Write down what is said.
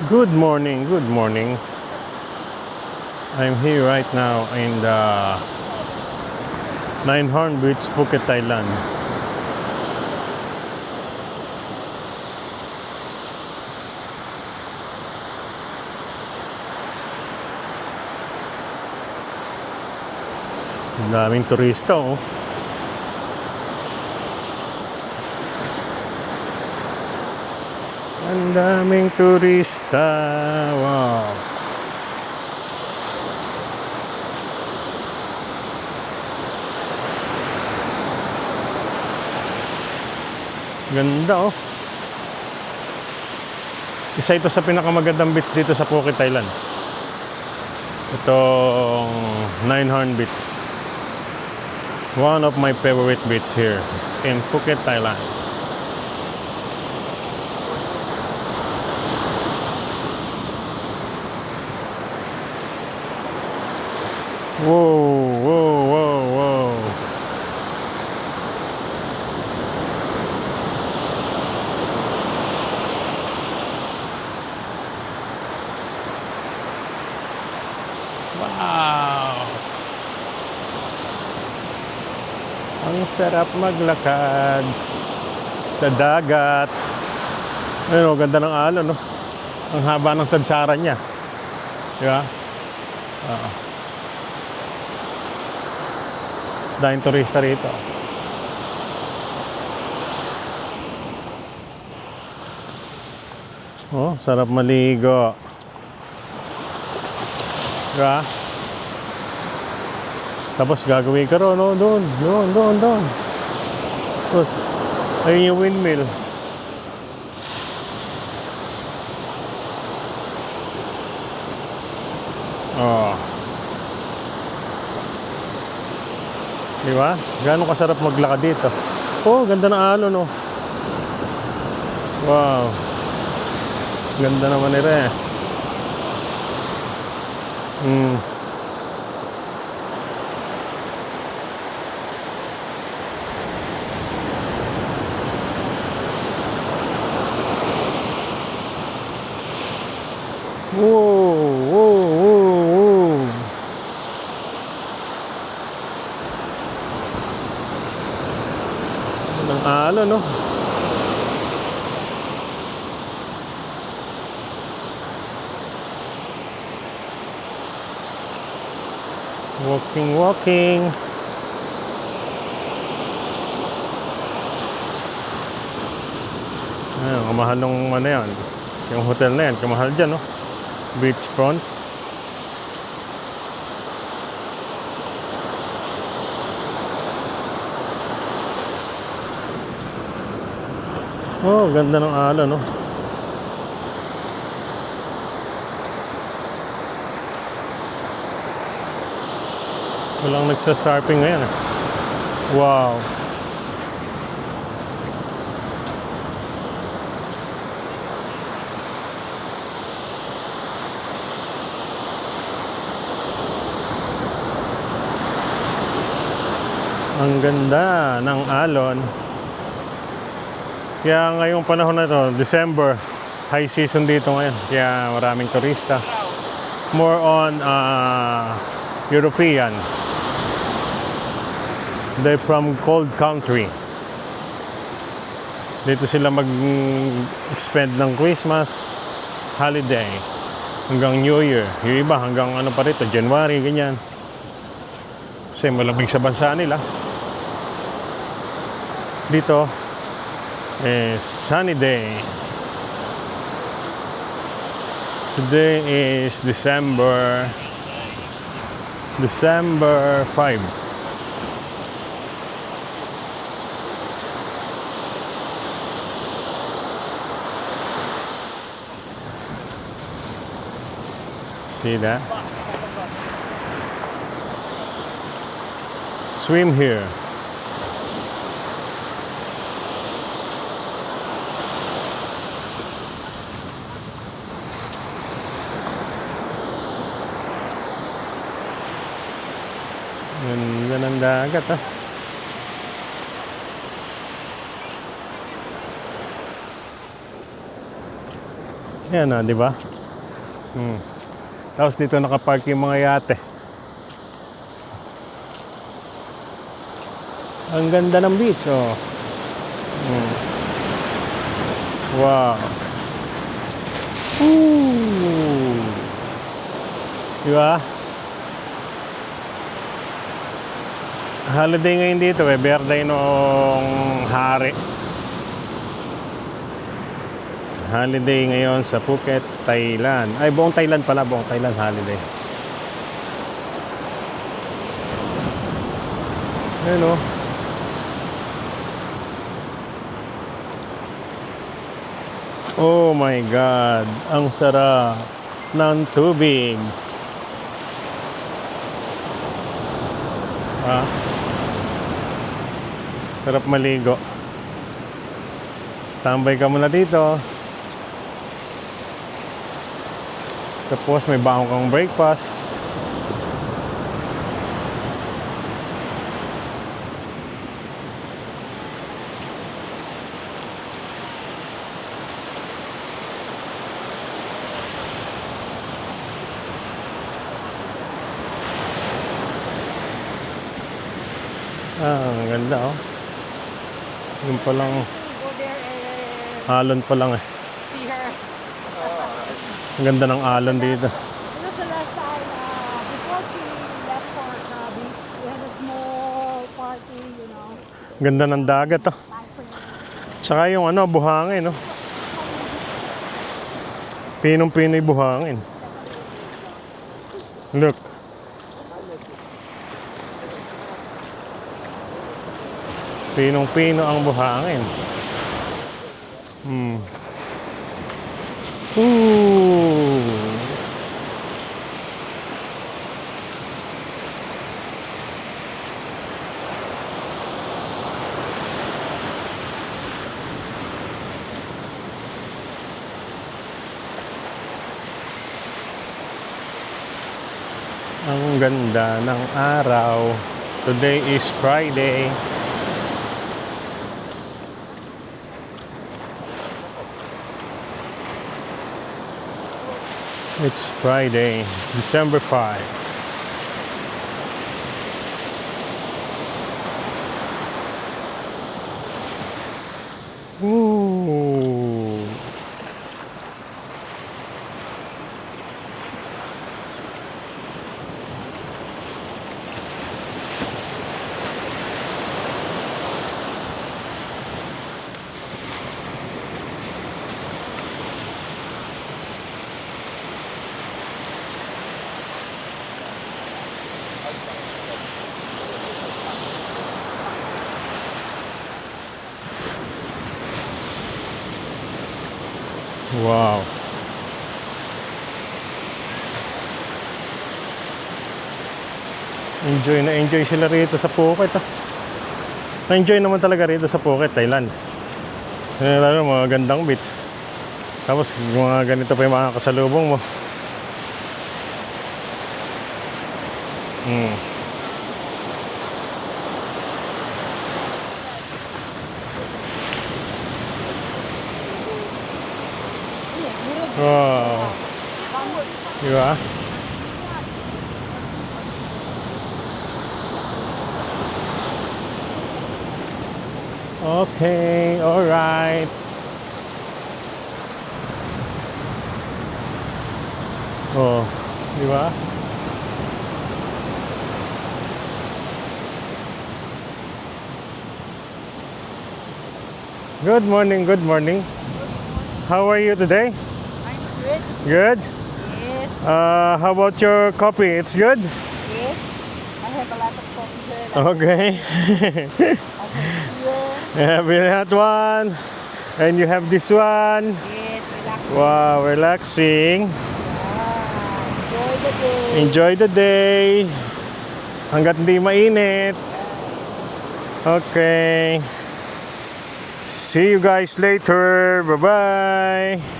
Good morning, good morning. I'm here right now in the Nine Horn Beach, Phuket, Thailand. Ang daming turista, oh. Ang daming turista. Wow. Ganda, oh. Isa ito sa pinakamagandang beach dito sa Phuket, Thailand. Itong Nine Horn Beach. One of my favorite beach here in Phuket, Thailand. Whoa, whoa, whoa, whoa. Wow. Ang sarap maglakad sa dagat. Ayun, oh, ganda ng alon, no? Ang haba ng sadsaran niya. Di ba? Oo. Daming turista rito. Oh, sarap maligo. Di ba? Tapos gagawin ka ron, no? Doon. Tapos, ayun yung windmill. Oh. Di ba? Gaano kasarap maglakad dito. Oh, ganda ng alon, no? Wow. Ganda naman nila, eh. Whoa, whoa, whoa, whoa. Ng alon, no? Walking. Ayun, kamahal nung ano yan. Yung hotel na yan, kamahal dyan, no? Beachfront. Oh, ganda ng alon, no? Walang nagsa-surfing ngayon, eh. Wow. Ang ganda ng alon. Kaya ngayong panahon na to, December, high season dito ngayon. Kaya maraming turista. More on European. They're from cold country. Dito sila mag-expend ng Christmas holiday hanggang New Year. Yung iba hanggang ano pa rito, January, ganyan. Kasi malamig sa bansa nila. Dito, sunny day. Today is December 5. See that? Swim here. Ganda ng dagat, ah. Yan di ba? Tapos dito nakapark yung mga yate. Ang ganda ng beach, oh. Wow. Ooh. Diba? Holiday ngayon dito, birthday noong hari. Holiday ngayon sa Phuket, Thailand. Ay, buong Thailand pala, buong Thailand holiday. Ayun, oh. Oh my God, ang sarap ng tubig. Sarap maligo. Tambay ka muna dito. Tapos may baon kang breakfast. Ang ganda, oh. Yung palang Go there and alon pa lang, eh. see her. Ang ganda ng alon dito. You know, the last time, before she left for Krabi, we had a small party, you know. Ganda ng dagat, oh. Saka yung buhangin, no? Pinong-pinoy buhangin. Look. Pinong-pino ang buhangin. Ooh. Ang ganda ng araw. Today is Friday. It's Friday, December 5. Ooh. Wow. Enjoy na enjoy sila rito sa Phuket, ah. Na-enjoy naman talaga rito sa Phuket, Thailand. Lalo mga gandang beach. Tapos mga ganito pa yung mga kasalubong mo. Wow. Diba? Okay, alright. Oh, diba? Good morning, good morning. How are you today? I'm good. Good? Yes. How about your coffee? It's good? Yes. I have a lot of coffee here. Okay. I have here. You have that one. And you have this one. Yes, relaxing. Wow, relaxing. Enjoy the day. Enjoy the day. Hanggat hindi mainit. Okay. See you guys later. Bye-bye.